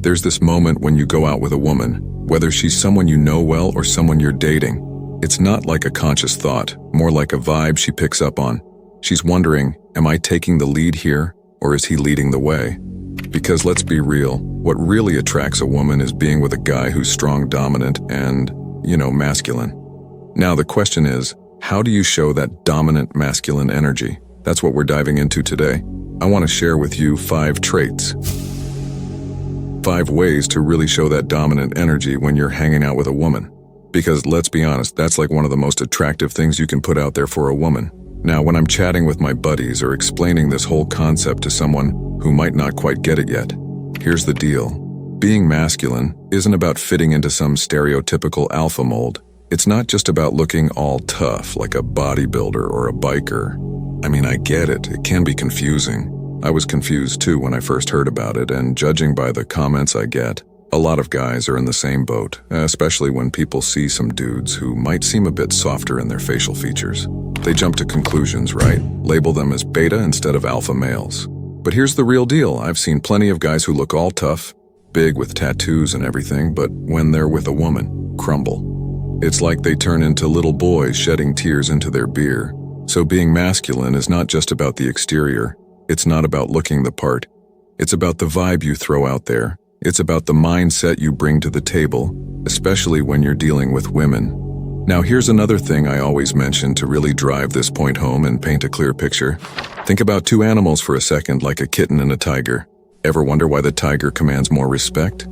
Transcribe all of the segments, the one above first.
There's this moment when you go out with a woman, whether she's someone you know well or someone you're dating. It's not like a conscious thought, more like a vibe she picks up on. She's wondering, am I taking the lead here, or is he leading the way? Because let's be real, what really attracts a woman is being with a guy who's strong, dominant, and, masculine. Now the question is, how do you show that dominant masculine energy? That's what we're diving into today. I want to share with you 5 traits. 5 ways to really show that dominant energy when you're hanging out with a woman. Because let's be honest, that's like one of the most attractive things you can put out there for a woman. Now, when I'm chatting with my buddies or explaining this whole concept to someone who might not quite get it yet, here's the deal. Being masculine isn't about fitting into some stereotypical alpha mold. It's not just about looking all tough like a bodybuilder or a biker. I mean, I get it. It can be confusing. I was confused too when I first heard about it, and judging by the comments I get, a lot of guys are in the same boat, especially when people see some dudes who might seem a bit softer in their facial features. They jump to conclusions, right? Label them as beta instead of alpha males. But here's the real deal. I've seen plenty of guys who look all tough, big with tattoos and everything, but when they're with a woman, crumble. It's like they turn into little boys shedding tears into their beer. So being masculine is not just about the exterior. It's not about looking the part. It's about the vibe you throw out there. It's about the mindset you bring to the table, especially when you're dealing with women. Now here's another thing I always mention to really drive this point home and paint a clear picture. Think about 2 animals for a second, like a kitten and a tiger. Ever wonder why the tiger commands more respect?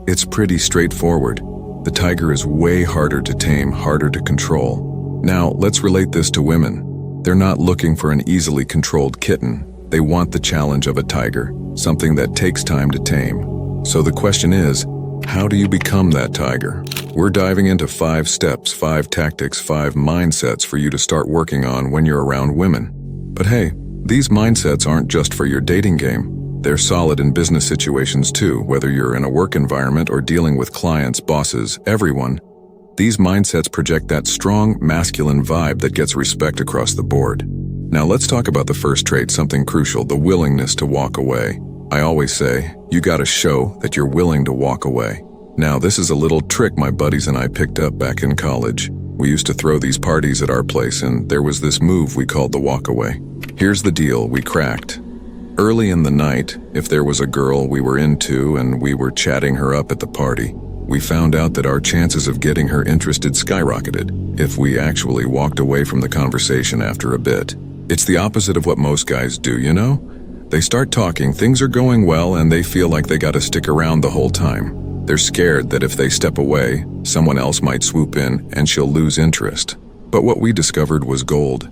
It's pretty straightforward. The tiger is way harder to tame, harder to control. Now let's relate this to women. They're not looking for an easily controlled kitten. They want the challenge of a tiger, something that takes time to tame. So the question is, how do you become that tiger? We're diving into 5 steps, 5 tactics, 5 mindsets for you to start working on when you're around women. But hey, these mindsets aren't just for your dating game. They're solid in business situations too, whether you're in a work environment or dealing with clients, bosses, everyone. These mindsets project that strong, masculine vibe that gets respect across the board. Now let's talk about the first trait, something crucial, the willingness to walk away. I always say, you gotta show that you're willing to walk away. Now this is a little trick my buddies and I picked up back in college. We used to throw these parties at our place, and there was this move we called the walk away. Here's the deal we cracked. Early in the night, if there was a girl we were into and we were chatting her up at the party, we found out that our chances of getting her interested skyrocketed if we actually walked away from the conversation after a bit. It's the opposite of what most guys do, They start talking, things are going well, and they feel like they gotta stick around the whole time. They're scared that if they step away, someone else might swoop in and she'll lose interest. But what we discovered was gold.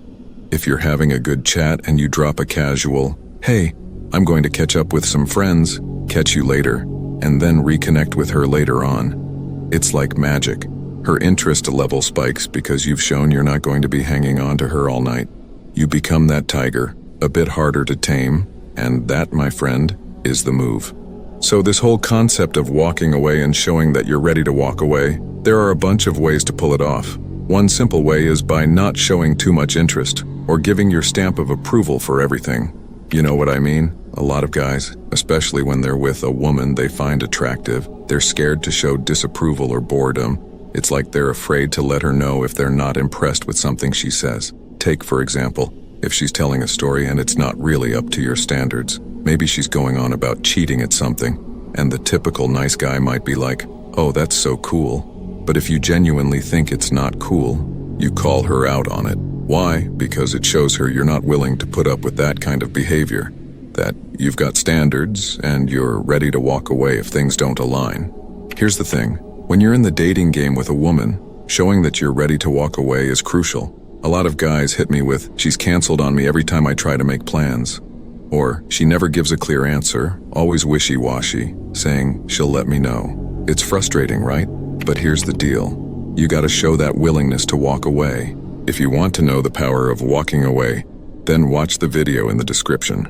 If you're having a good chat and you drop a casual, "Hey, I'm going to catch up with some friends, catch you later," and then reconnect with her later on, it's like magic. Her interest level spikes because you've shown you're not going to be hanging on to her all night. You become that tiger, a bit harder to tame, and that, my friend, is the move. So this whole concept of walking away and showing that you're ready to walk away, there are a bunch of ways to pull it off. One simple way is by not showing too much interest or giving your stamp of approval for everything. You know what I mean? A lot of guys, especially when they're with a woman they find attractive, they're scared to show disapproval or boredom. It's like they're afraid to let her know if they're not impressed with something she says. Take, for example, if she's telling a story and it's not really up to your standards. Maybe she's going on about cheating at something, and the typical nice guy might be like, "Oh, that's so cool." But if you genuinely think it's not cool, you call her out on it. Why? Because it shows her you're not willing to put up with that kind of behavior, that you've got standards and you're ready to walk away if things don't align. Here's the thing, when you're in the dating game with a woman, showing that you're ready to walk away is crucial. A lot of guys hit me with, "She's canceled on me every time I try to make plans." Or, "She never gives a clear answer, always wishy-washy, saying she'll let me know." It's frustrating, right? But here's the deal. You gotta show that willingness to walk away. If you want to know the power of walking away, then watch the video in the description.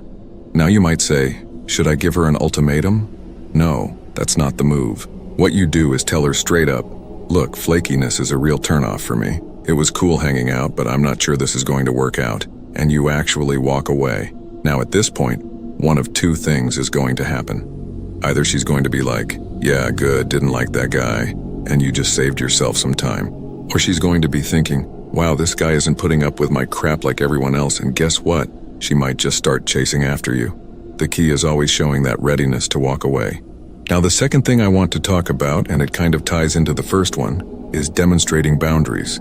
Now you might say, should I give her an ultimatum? No, that's not the move. What you do is tell her straight up, "Look, flakiness is a real turnoff for me. It was cool hanging out, but I'm not sure this is going to work out." And you actually walk away. Now at this point, one of 2 things is going to happen. Either she's going to be like, yeah, good, didn't like that guy, and you just saved yourself some time. Or she's going to be thinking, wow, this guy isn't putting up with my crap like everyone else, and guess what? She might just start chasing after you. The key is always showing that readiness to walk away. Now, the second thing I want to talk about, and it kind of ties into the first one, is demonstrating boundaries.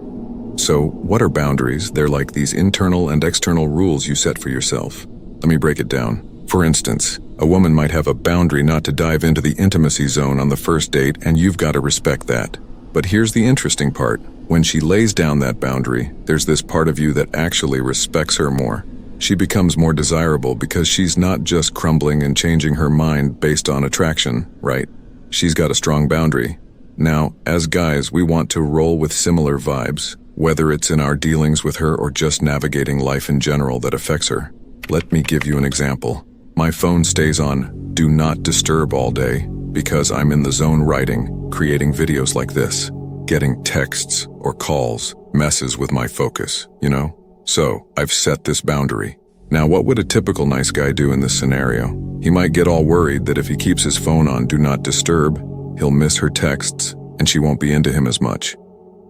So, what are boundaries? They're like these internal and external rules you set for yourself. Let me break it down. For instance, a woman might have a boundary not to dive into the intimacy zone on the first date, and you've got to respect that. But here's the interesting part. When she lays down that boundary, there's this part of you that actually respects her more. She becomes more desirable because she's not just crumbling and changing her mind based on attraction, right? She's got a strong boundary. Now, as guys, we want to roll with similar vibes, whether it's in our dealings with her or just navigating life in general that affects her. Let me give you an example. My phone stays on Do Not Disturb all day because I'm in the zone writing, creating videos like this. Getting texts or calls messes with my focus, you know? So, I've set this boundary. Now, what would a typical nice guy do in this scenario? He might get all worried that if he keeps his phone on Do Not Disturb, he'll miss her texts and she won't be into him as much.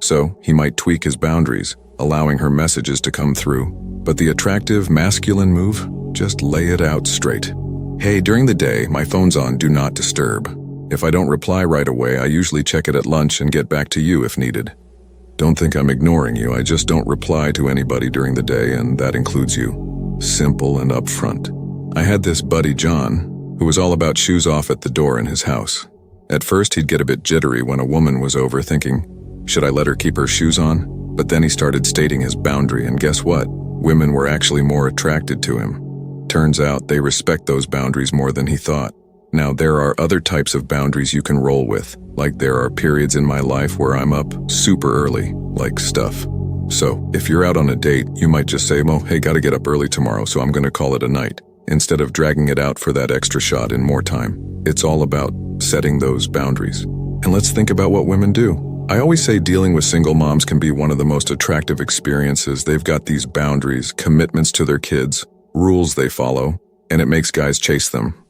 So, he might tweak his boundaries, allowing her messages to come through. But the attractive, masculine move? Just lay it out straight. Hey, during the day, my phone's on Do Not Disturb. If I don't reply right away, I usually check it at lunch and get back to you if needed. Don't think I'm ignoring you, I just don't reply to anybody during the day, and that includes you. Simple and upfront. I had this buddy, John, who was all about shoes off at the door in his house. At first, he'd get a bit jittery when a woman was over, thinking, should I let her keep her shoes on? But then he started stating his boundary, and guess what? Women were actually more attracted to him. Turns out they respect those boundaries more than he thought. Now, there are other types of boundaries you can roll with, like there are periods in my life where I'm up super early, like stuff. So, if you're out on a date, you might just say, oh, hey, gotta get up early tomorrow, so I'm gonna call it a night, instead of dragging it out for that extra shot in more time. It's all about setting those boundaries. And let's think about what women do. I always say dealing with single moms can be one of the most attractive experiences. They've got these boundaries, commitments to their kids, rules they follow, and it makes guys chase them.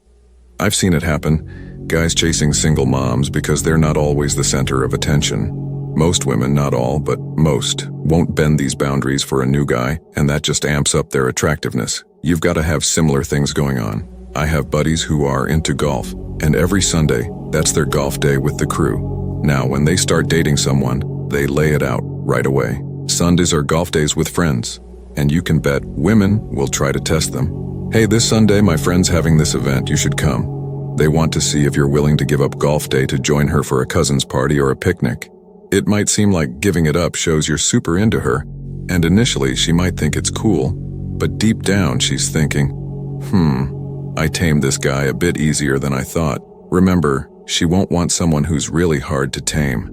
I've seen it happen, guys chasing single moms because they're not always the center of attention. Most women, not all, but most, won't bend these boundaries for a new guy, and that just amps up their attractiveness. You've got to have similar things going on. I have buddies who are into golf, and every Sunday, that's their golf day with the crew. Now, when they start dating someone, they lay it out right away. Sundays are golf days with friends, and you can bet women will try to test them. Hey, this Sunday my friend's having this event, you should come. They want to see if you're willing to give up golf day to join her for a cousin's party or a picnic. It might seem like giving it up shows you're super into her, and initially she might think it's cool, but deep down she's thinking, I tamed this guy a bit easier than I thought. Remember, she won't want someone who's really hard to tame.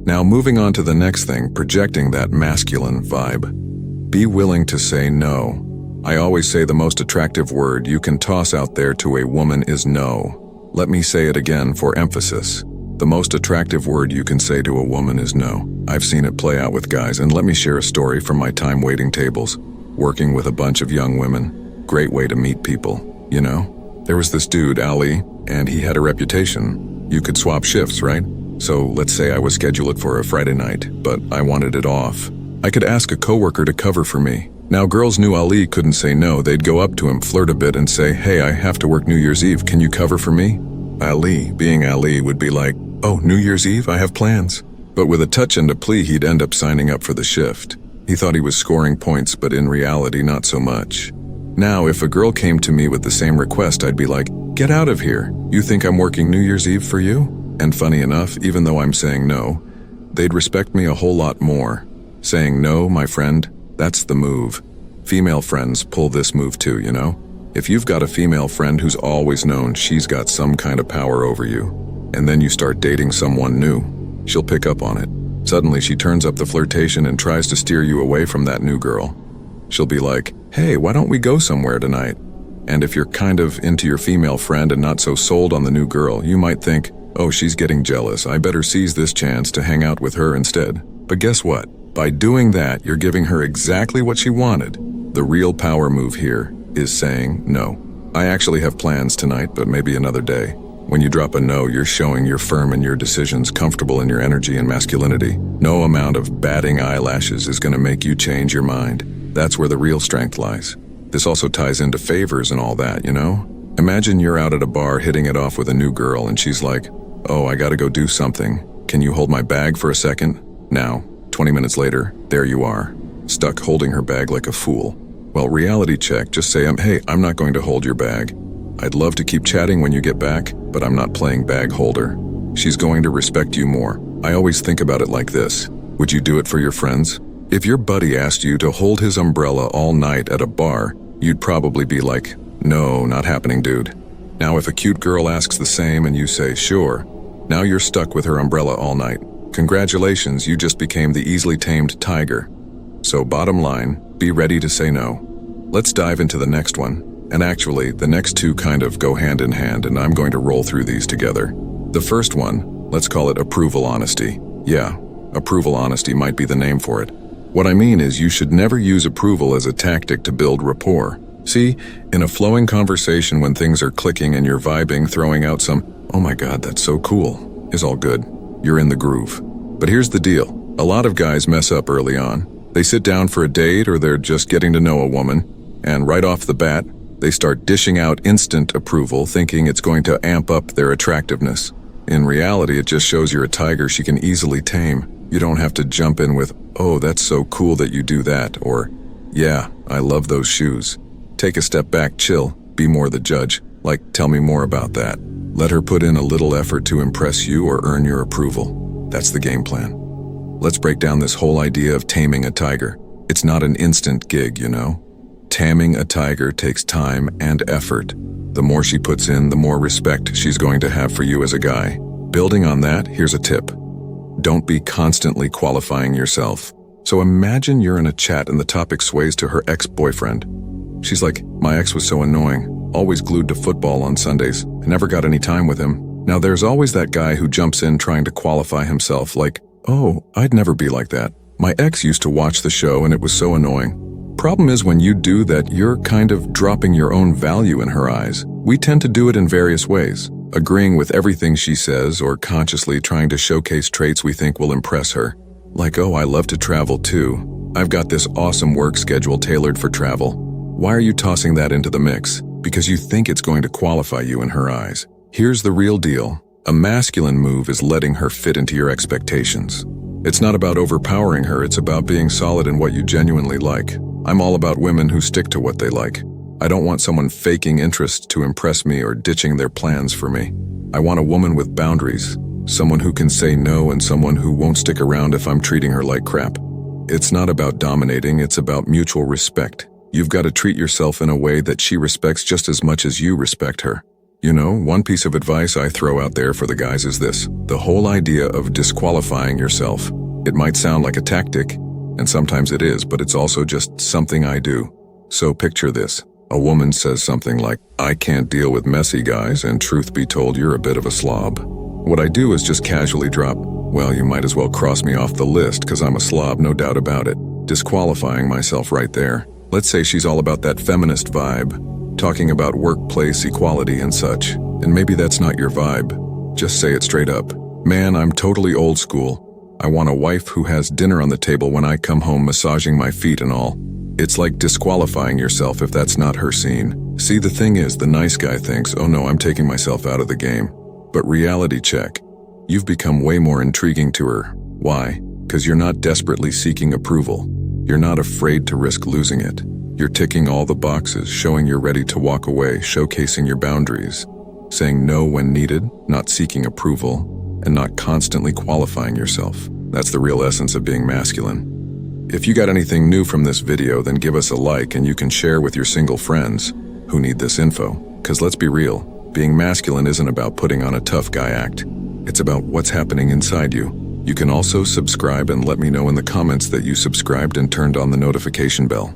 Now, moving on to the next thing, projecting that masculine vibe. Be willing to say no. I always say the most attractive word you can toss out there to a woman is no. Let me say it again for emphasis. The most attractive word you can say to a woman is no. I've seen it play out with guys, and let me share a story from my time waiting tables, working with a bunch of young women. Great way to meet people, you know? There was this dude, Ali, and he had a reputation. You could swap shifts, right? So let's say I was scheduled for a Friday night, but I wanted it off. I could ask a coworker to cover for me. Now, girls knew Ali couldn't say no. They'd go up to him, flirt a bit, and say, hey, I have to work New Year's Eve. Can you cover for me? Ali, being Ali, would be like, oh, New Year's Eve? I have plans. But with a touch and a plea, he'd end up signing up for the shift. He thought he was scoring points, but in reality, not so much. Now, if a girl came to me with the same request, I'd be like, get out of here. You think I'm working New Year's Eve for you? And funny enough, even though I'm saying no, they'd respect me a whole lot more. Saying no, my friend, that's the move. Female friends pull this move too, you know? If you've got a female friend who's always known she's got some kind of power over you, and then you start dating someone new, she'll pick up on it. Suddenly she turns up the flirtation and tries to steer you away from that new girl. She'll be like, hey, why don't we go somewhere tonight? And if you're kind of into your female friend and not so sold on the new girl, you might think, oh, she's getting jealous. I better seize this chance to hang out with her instead. But guess what? By doing that, you're giving her exactly what she wanted. The real power move here is saying no. I actually have plans tonight, but maybe another day. When you drop a no, you're showing you're firm in your decisions, comfortable in your energy and masculinity. No amount of batting eyelashes is going to make you change your mind. That's where the real strength lies. This also ties into favors and all that, you know? Imagine you're out at a bar hitting it off with a new girl and she's like, "Oh, I gotta go do something. Can you hold my bag for a second?" Now, 20 minutes later, there you are, stuck holding her bag like a fool. Well, reality check, just say, "Hey, I'm not going to hold your bag. I'd love to keep chatting when you get back, but I'm not playing bag holder." She's going to respect you more. I always think about it like this. Would you do it for your friends? If your buddy asked you to hold his umbrella all night at a bar, you'd probably be like, "No, not happening, dude." Now, if a cute girl asks the same and you say, "Sure," now you're stuck with her umbrella all night. Congratulations, you just became the easily tamed tiger. So bottom line, be ready to say no. Let's dive into the next one. And actually, the next two kind of go hand in hand, and I'm going to roll through these together. The first one, let's call it approval honesty. Yeah, approval honesty might be the name for it. What I mean is you should never use approval as a tactic to build rapport. See, in a flowing conversation when things are clicking and you're vibing, throwing out some, "Oh my God, that's so cool," is all good. You're in the groove. But here's the deal. A lot of guys mess up early on. They sit down for a date or they're just getting to know a woman, and right off the bat, they start dishing out instant approval, thinking it's going to amp up their attractiveness. In reality, it just shows you're a tiger she can easily tame. You don't have to jump in with, "Oh, that's so cool that you do that," or, "Yeah, I love those shoes." Take a step back, chill, be more the judge. Like, "Tell me more about that." Let her put in a little effort to impress you or earn your approval. That's the game plan. Let's break down this whole idea of taming a tiger. It's not an instant gig, you know? Taming a tiger takes time and effort. The more she puts in, the more respect she's going to have for you as a guy. Building on that, here's a tip. Don't be constantly qualifying yourself. So imagine you're in a chat and the topic sways to her ex-boyfriend. She's like, "My ex was so annoying, always glued to football on Sundays. I never got any time with him." Now there's always that guy who jumps in trying to qualify himself like, "Oh, I'd never be like that. My ex used to watch the show and it was so annoying." Problem is when you do that, you're kind of dropping your own value in her eyes. We tend to do it in various ways, agreeing with everything she says or consciously trying to showcase traits we think will impress her. Like, "Oh, I love to travel too. I've got this awesome work schedule tailored for travel." Why are you tossing that into the mix? Because you think it's going to qualify you in her eyes. Here's the real deal. A masculine move is letting her fit into your expectations. It's not about overpowering her, it's about being solid in what you genuinely like. I'm all about women who stick to what they like. I don't want someone faking interest to impress me or ditching their plans for me. I want a woman with boundaries, someone who can say no and someone who won't stick around if I'm treating her like crap. It's not about dominating, it's about mutual respect. You've got to treat yourself in a way that she respects just as much as you respect her. You know, one piece of advice I throw out there for the guys is this: the whole idea of disqualifying yourself. It might sound like a tactic, and sometimes it is, but it's also just something I do. So picture this. A woman says something like, "I can't deal with messy guys, and truth be told, you're a bit of a slob." What I do is just casually drop, "Well, you might as well cross me off the list, 'cause I'm a slob, no doubt about it." Disqualifying myself right there. Let's say she's all about that feminist vibe, talking about workplace equality and such, and maybe that's not your vibe. Just say it straight up. "Man, I'm totally old school. I want a wife who has dinner on the table when I come home, massaging my feet and all." It's like disqualifying yourself if that's not her scene. See, the thing is, the nice guy thinks, "Oh no, I'm taking myself out of the game." But reality check. You've become way more intriguing to her. Why? Because you're not desperately seeking approval. You're not afraid to risk losing it. You're ticking all the boxes, showing you're ready to walk away, showcasing your boundaries, saying no when needed, not seeking approval, and not constantly qualifying yourself. That's the real essence of being masculine. If you got anything new from this video, then give us a like and you can share with your single friends who need this info. 'Cause let's be real, being masculine isn't about putting on a tough guy act. It's about what's happening inside you. You can also subscribe and let me know in the comments that you subscribed and turned on the notification bell.